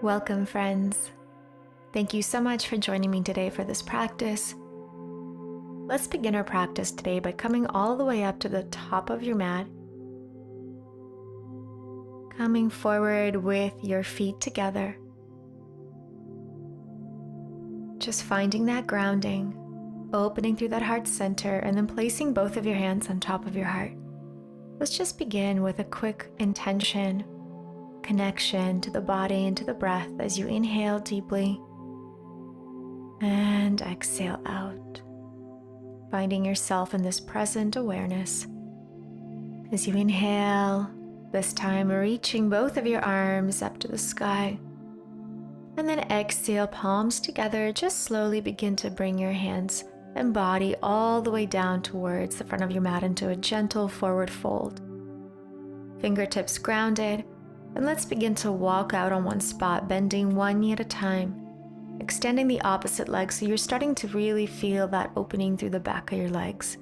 Welcome, friends. Thank you so much for joining me today for this practice. Let's begin our practice today by coming all the way up to the top of your mat, coming forward with your feet together, just finding that grounding, opening through that heart center, and then placing both of your hands on top of your heart. Let's just begin with a quick intention, connection to the body and to the breath as you inhale deeply and exhale out, finding yourself in this present awareness. As you inhale, this time reaching both of your arms up to the sky, and then exhale, palms together. Just slowly begin to bring your hands and body all the way down towards the front of your mat into a gentle forward fold. Fingertips grounded, and let's begin to walk out on one spot, bending one knee at a time, extending the opposite leg so you're starting to really feel that opening through the back of your legs.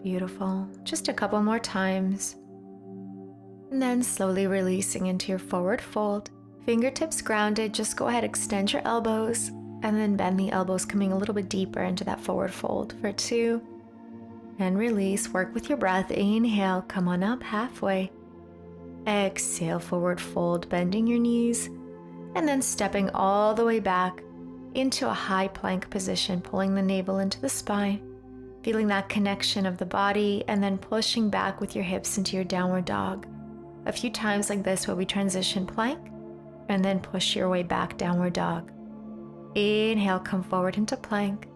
Beautiful. Just a couple more times. And then slowly releasing into your forward fold. Fingertips grounded, just go ahead, extend your elbows, and then bend the elbows, coming a little bit deeper into that forward fold for 2. And release, work with your breath. Inhale, come on up halfway. Exhale, forward fold, bending your knees, and then stepping all the way back into a high plank position, pulling the navel into the spine, feeling that connection of the body, and then pushing back with your hips into your downward dog. A few times like this where we transition plank, and then push your way back, downward dog. Inhale, come forward into plank.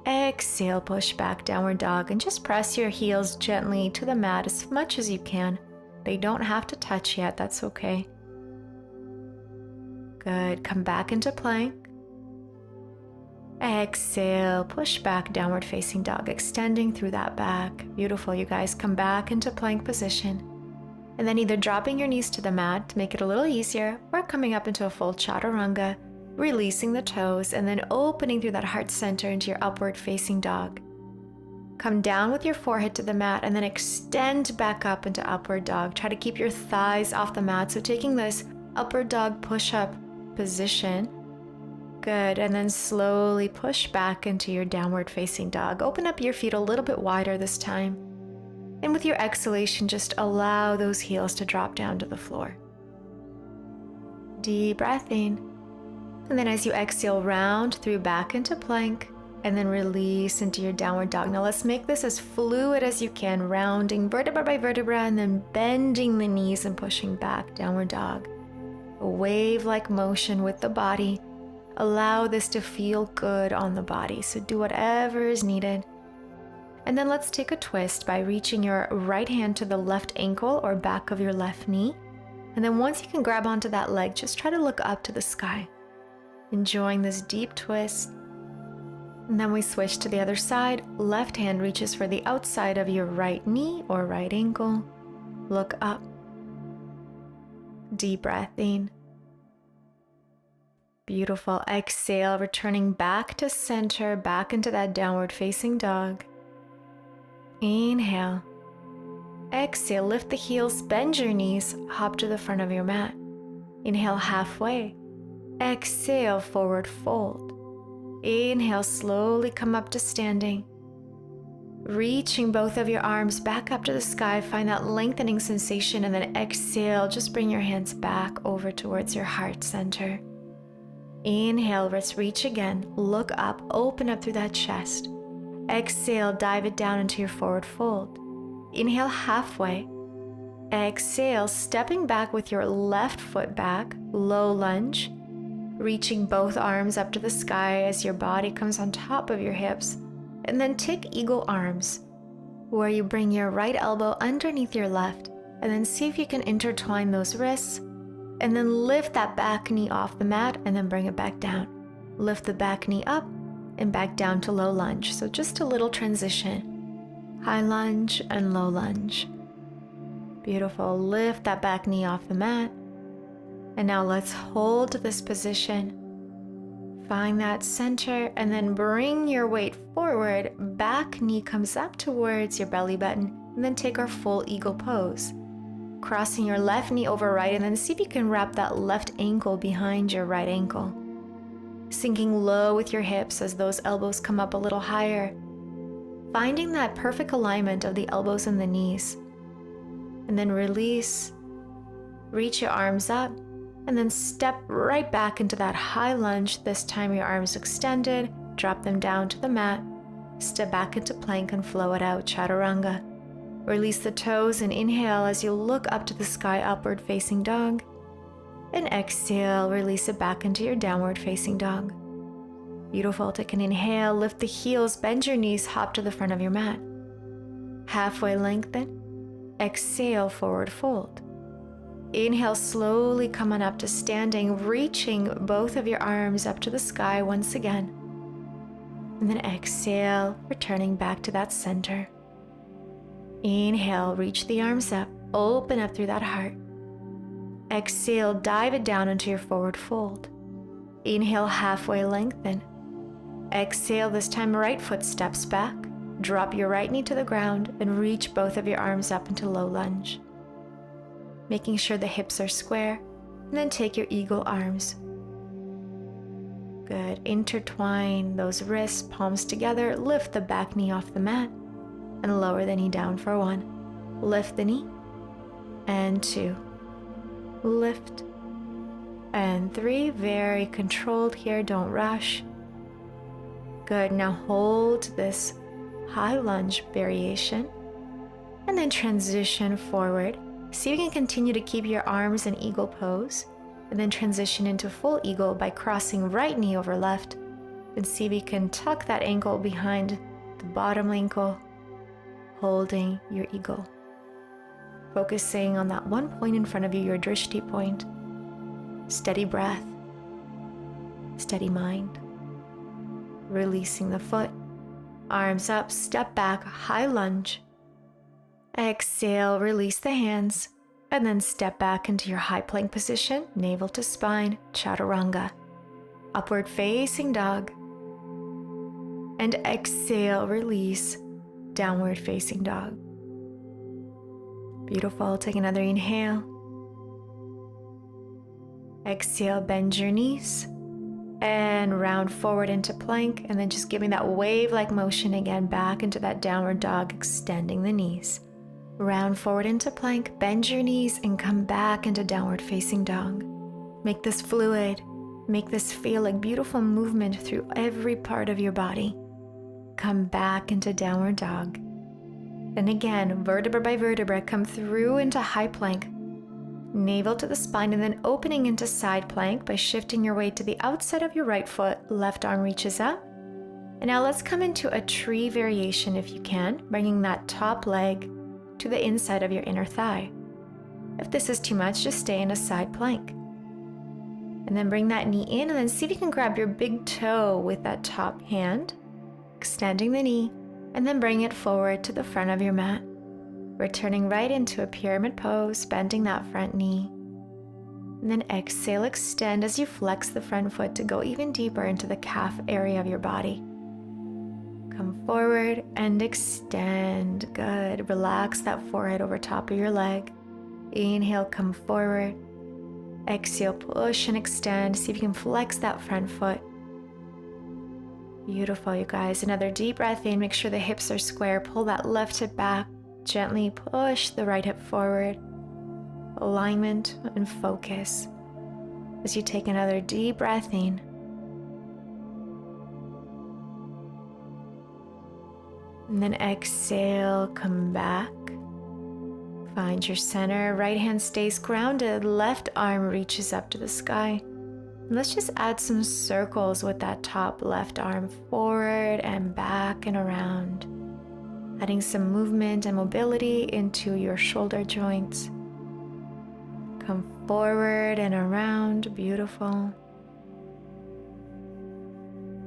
Exhale, push back, downward dog, and just press your heels gently to the mat as much as you can. They don't have to touch yet, that's okay. Good, come back into plank. Exhale, push back, downward facing dog, extending through that back. Beautiful, you guys, come back into plank position. And then either dropping your knees to the mat to make it a little easier, or coming up into a full chaturanga, releasing the toes, and then opening through that heart center into your upward facing dog. Come down with your forehead to the mat and then extend back up into upward dog. Try to keep your thighs off the mat. So taking this upward dog push-up position. Good. And then slowly push back into your downward facing dog. Open up your feet a little bit wider this time. And with your exhalation, just allow those heels to drop down to the floor. Deep breath in. And then as you exhale, round through back into plank, and then release into your downward dog. Now let's make this as fluid as you can, rounding vertebra by vertebra, and then bending the knees and pushing back, downward dog. A wave-like motion with the body. Allow this to feel good on the body, so do whatever is needed. And then let's take a twist by reaching your right hand to the left ankle or back of your left knee. And then once you can grab onto that leg, just try to look up to the sky. Enjoying this deep twist. And then we switch to the other side. Left hand reaches for the outside of your right knee or right ankle. Look up. Deep breath in. Beautiful. Exhale, returning back to center, back into that downward facing dog. Inhale. Exhale, lift the heels, bend your knees, hop to the front of your mat. Inhale halfway. Exhale, forward fold. Inhale, slowly come up to standing. Reaching both of your arms back up to the sky, find that lengthening sensation, and then exhale, just bring your hands back over towards your heart center. Inhale, let's reach again. Look up, open up through that chest. Exhale, dive it down into your forward fold. Inhale halfway. Exhale, stepping back with your left foot back, low lunge. Reaching both arms up to the sky as your body comes on top of your hips. And then take eagle arms, where you bring your right elbow underneath your left, and then see if you can intertwine those wrists, and then lift that back knee off the mat, and then bring it back down. Lift the back knee up, and back down to low lunge. So just a little transition. High lunge and low lunge. Beautiful. Lift that back knee off the mat. And now let's hold this position. Find that center and then bring your weight forward. Back knee comes up towards your belly button, and then take our full eagle pose. crossing your left knee over right, and then see if you can wrap that left ankle behind your right ankle. Sinking low with your hips as those elbows come up a little higher. Finding that perfect alignment of the elbows and the knees. And then release. Reach your arms up, and then step right back into that high lunge. This time your arms extended, drop them down to the mat. Step back into plank and flow it out, chaturanga. Release the toes and inhale as you look up to the sky, upward facing dog. And exhale, release it back into your downward facing dog. Beautiful. Take an inhale, lift the heels, bend your knees, hop to the front of your mat. Halfway lengthen. Exhale, forward fold. Inhale, slowly come on up to standing, reaching both of your arms up to the sky once again. And then exhale, returning back to that center. Inhale, reach the arms up, open up through that heart. Exhale, dive it down into your forward fold. Inhale, halfway lengthen. Exhale, this time right foot steps back. Drop your right knee to the ground and reach both of your arms up into low lunge. Making sure the hips are square, and then take your eagle arms. Good. Intertwine those wrists, palms together. Lift the back knee off the mat and lower the knee down for 1. Lift the knee and 2. Lift and 3. Very controlled here. Don't rush. Good. Now hold this high lunge variation and then transition forward. See if you can continue to keep your arms in eagle pose, and then transition into full eagle by crossing right knee over left, and see if you can tuck that ankle behind the bottom ankle, holding your eagle. Focusing on that one point in front of you, your drishti point. Steady breath, steady mind. Releasing the foot, arms up, step back, high lunge. Exhale, release the hands, and then step back into your high plank position, navel to spine, chaturanga. Upward facing dog. And exhale, release, downward facing dog. Beautiful. Take another inhale. Exhale, bend your knees and round forward into plank, and then just giving that wave-like motion again back into that downward dog, extending the knees. Round forward into plank, bend your knees, and come back into downward facing dog. Make this fluid. Make this feel like beautiful movement through every part of your body. Come back into downward dog. And again, vertebra by vertebra, come through into high plank. Navel to the spine, and then opening into side plank by shifting your weight to the outside of your right foot. Left arm reaches up. And now let's come into a tree variation if you can, bringing that top leg to the inside of your inner thigh. If this is too much, just stay in a side plank. And then bring that knee in, and then see if you can grab your big toe with that top hand, extending the knee, and then bring it forward to the front of your mat. Returning right into a pyramid pose, bending that front knee. And then exhale, extend as you flex the front foot to go even deeper into the calf area of your body. Come forward and extend. Good. Relax that forehead over top of your leg. Inhale, come forward. Exhale, push and extend. See if you can flex that front foot. Beautiful, you guys. Another deep breath in. Make sure the hips are square. Pull that left hip back. Gently push the right hip forward. Alignment and focus. As you take another deep breath in. And then exhale, come back. Find your center. Right hand stays grounded. Left arm reaches up to the sky. And let's just add some circles with that top left arm, forward and back and around. Adding some movement and mobility into your shoulder joints. Come forward and around. Beautiful.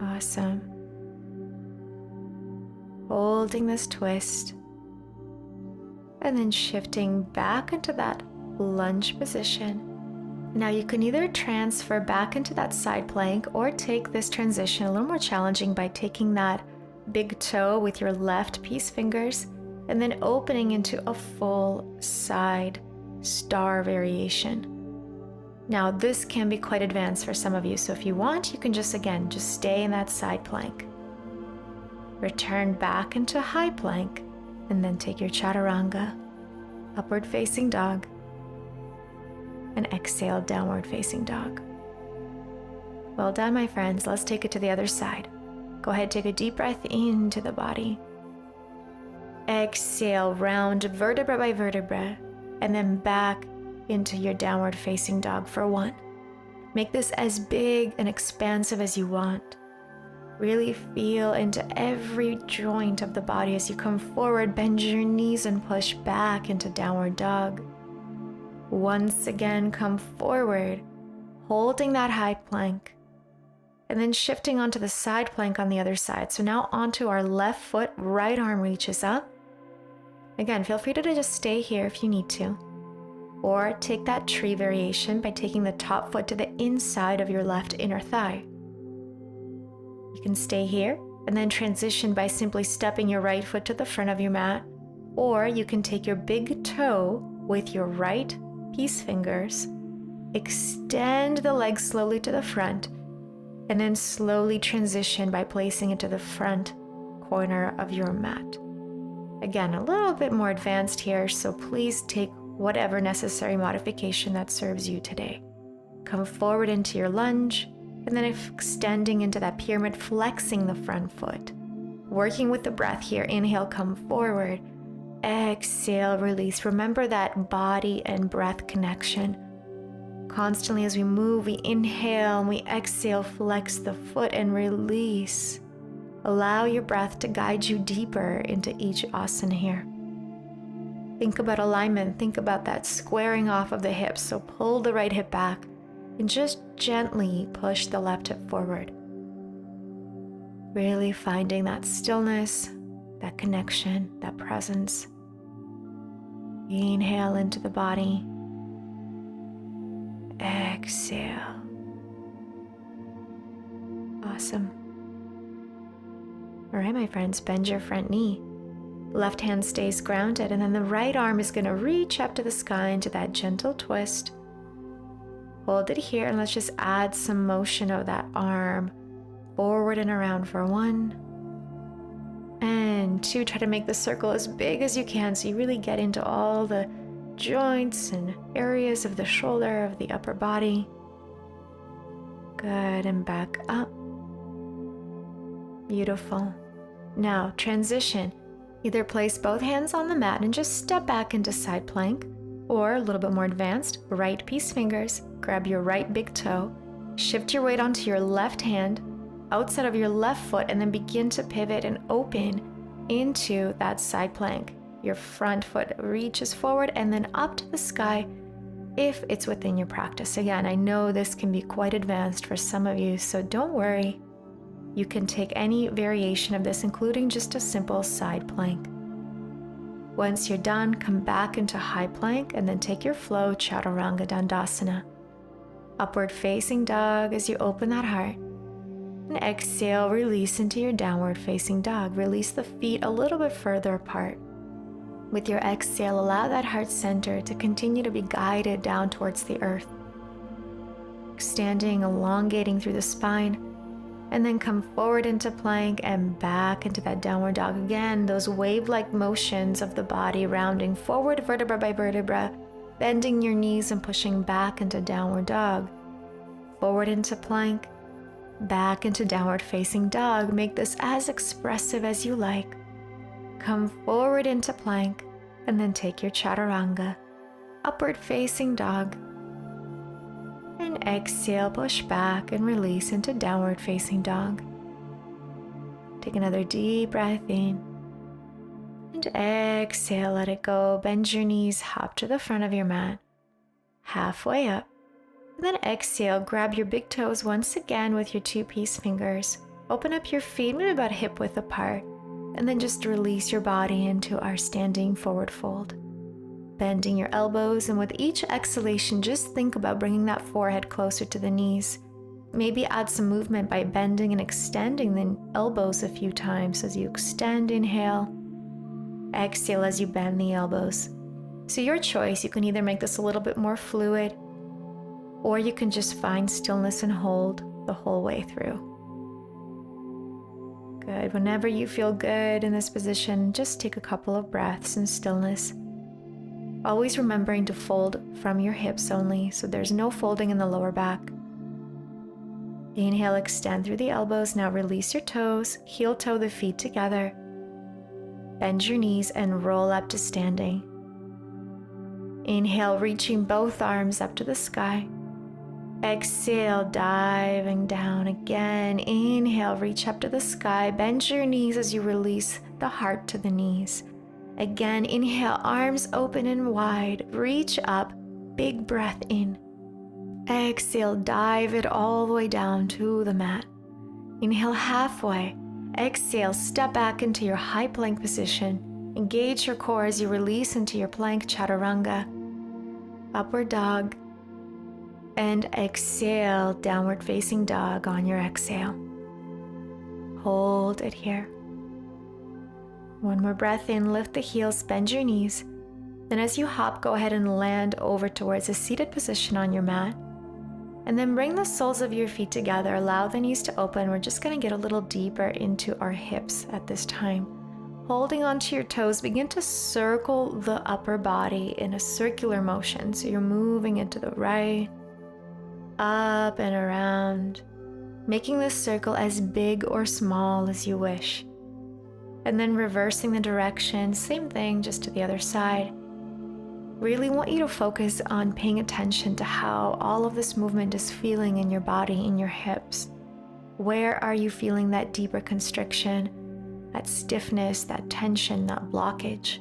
Awesome. Holding this twist. And then shifting back into that lunge position. Now you can either transfer back into that side plank or take this transition a little more challenging by taking that big toe with your left peace fingers and then opening into a full side star variation. Now, this can be quite advanced for some of you, so if you want, you can just stay in that side plank. Return back into high plank, and then take your chaturanga, upward facing dog, and exhale, downward facing dog. Well done, my friends. Let's take it to the other side. Go ahead, take a deep breath into the body. Exhale, round vertebra by vertebra, and then back into your downward facing dog for 1. Make this as big and expansive as you want. Really feel into every joint of the body as you come forward. Bend your knees and push back into downward dog. Once again, come forward, holding that high plank, and then shifting onto the side plank on the other side. So now onto our left foot, right arm reaches up. Again, feel free to just stay here if you need to. Or take that tree variation by taking the top foot to the inside of your left inner thigh. You can stay here and then transition by simply stepping your right foot to the front of your mat. Or you can take your big toe with your right peace fingers, extend the leg slowly to the front, and then slowly transition by placing it to the front corner of your mat. Again, a little bit more advanced here, so please take whatever necessary modification that serves you today. Come forward into your lunge, and then extending into that pyramid, flexing the front foot. Working with the breath here, inhale, come forward. Exhale, release. Remember that body and breath connection. Constantly as we move, we inhale and we exhale, flex the foot and release. Allow your breath to guide you deeper into each asana here. Think about alignment. Think about that squaring off of the hips. So pull the right hip back and just gently push the left hip forward. Really finding that stillness, that connection, that presence. Inhale into the body. Exhale. Awesome. All right, my friends, bend your front knee. Left hand stays grounded, and then the right arm is going to reach up to the sky into that gentle twist. Hold it here, and let's just add some motion of that arm forward and around for 1 and 2. Try to make the circle as big as you can so you really get into all the joints and areas of the shoulder, of the upper body. Good, and back up. Beautiful. Now transition. Either place both hands on the mat and just step back into side plank, or a little bit more advanced, right peace fingers, grab your right big toe, shift your weight onto your left hand, outside of your left foot, and then begin to pivot and open into that side plank. Your front foot reaches forward and then up to the sky if it's within your practice. Again, I know this can be quite advanced for some of you, so don't worry. You can take any variation of this, including just a simple side plank. Once you're done, come back into high plank and then take your flow, Chaturanga Dandasana. Upward facing dog as you open that heart. And exhale, release into your downward facing dog. Release the feet a little bit further apart. With your exhale, allow that heart center to continue to be guided down towards the earth. Extending, elongating through the spine. And then come forward into plank and back into that downward dog again. Those wave-like motions of the body rounding forward vertebra by vertebra, bending your knees and pushing back into downward dog. Forward into plank, back into downward facing dog. Make this as expressive as you like. Come forward into plank and then take your chaturanga, upward facing dog. And exhale, push back and release into downward facing dog. Take another deep breath in. And exhale, let it go. Bend your knees, hop to the front of your mat. Halfway up. And then exhale, grab your big toes once again with your 2 peace fingers. Open up your feet, maybe about hip width apart. And then just release your body into our standing forward fold. Bending your elbows, and with each exhalation, just think about bringing that forehead closer to the knees. Maybe add some movement by bending and extending the elbows a few times as you extend, inhale. Exhale as you bend the elbows. So your choice, you can either make this a little bit more fluid, or you can just find stillness and hold the whole way through. Good. Whenever you feel good in this position, just take a couple of breaths in stillness. Always remembering to fold from your hips only, so there's no folding in the lower back. Inhale, extend through the elbows. Now release your toes, heel toe the feet together. Bend your knees and roll up to standing. Inhale, reaching both arms up to the sky. Exhale, diving down again. Inhale, reach up to the sky. Bend your knees as you release the heart to the knees. Again, inhale, arms open and wide. Reach up, big breath in. Exhale, dive it all the way down to the mat. Inhale halfway. Exhale, step back into your high plank position. Engage your core as you release into your plank chaturanga. Upward dog. And exhale, downward facing dog on your exhale. Hold it here. One more breath in, lift the heels, bend your knees. Then as you hop, go ahead and land over towards a seated position on your mat. And then bring the soles of your feet together. Allow the knees to open. We're just going to get a little deeper into our hips at this time. Holding onto your toes, begin to circle the upper body in a circular motion. So you're moving into the right, up and around, making this circle as big or small as you wish. And then reversing the direction, same thing, just to the other side. Really want you to focus on paying attention to how all of this movement is feeling in your body, in your hips. Where are you feeling that deeper constriction, that stiffness, that tension, that blockage?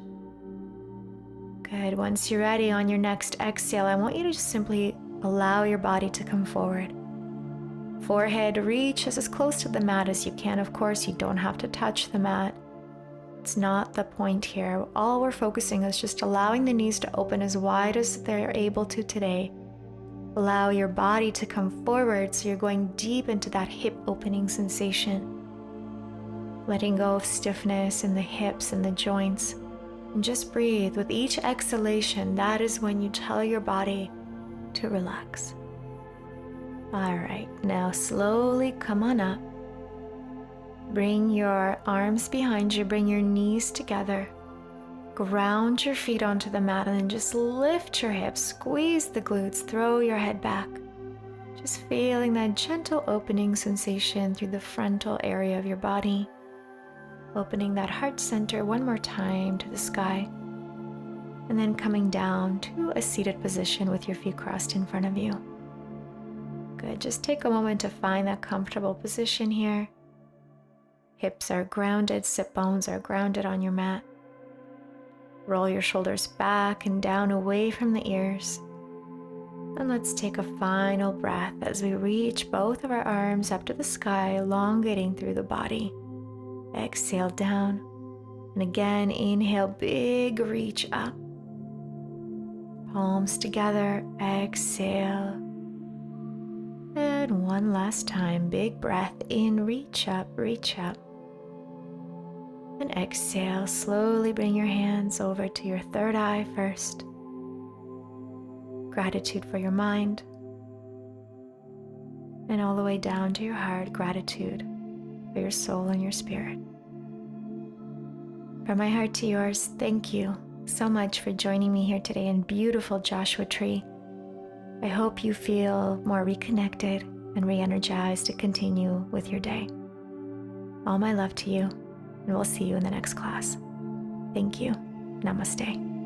Good. Once you're ready, on your next exhale, I want you to just simply allow your body to come forward. Forehead reaches as close to the mat as you can. Of course, you don't have to touch the mat. It's not the point here. All we're focusing is just allowing the knees to open as wide as they're able to today. Allow your body to come forward so you're going deep into that hip opening sensation. Letting go of stiffness in the hips and the joints. And just breathe. With each exhalation, that is when you tell your body to relax. All right, now slowly come on up. Bring your arms behind you, bring your knees together. Ground your feet onto the mat and then just lift your hips, squeeze the glutes, throw your head back. Just feeling that gentle opening sensation through the frontal area of your body. Opening that heart center one more time to the sky. And then coming down to a seated position with your feet crossed in front of you. Good, just take a moment to find that comfortable position here. Hips are grounded, sit bones are grounded on your mat. Roll your shoulders back and down away from the ears. And let's take a final breath as we reach both of our arms up to the sky, elongating through the body. Exhale down. And again, inhale, big reach up. Palms together, exhale. And one last time, big breath in, reach up, reach up. And exhale, slowly bring your hands over to your third eye first. Gratitude for your mind. And all the way down to your heart, gratitude for your soul and your spirit. From my heart to yours, thank you so much for joining me here today in beautiful Joshua Tree. I hope you feel more reconnected and re-energized to continue with your day. All my love to you. And we'll see you in the next class. Thank you. Namaste.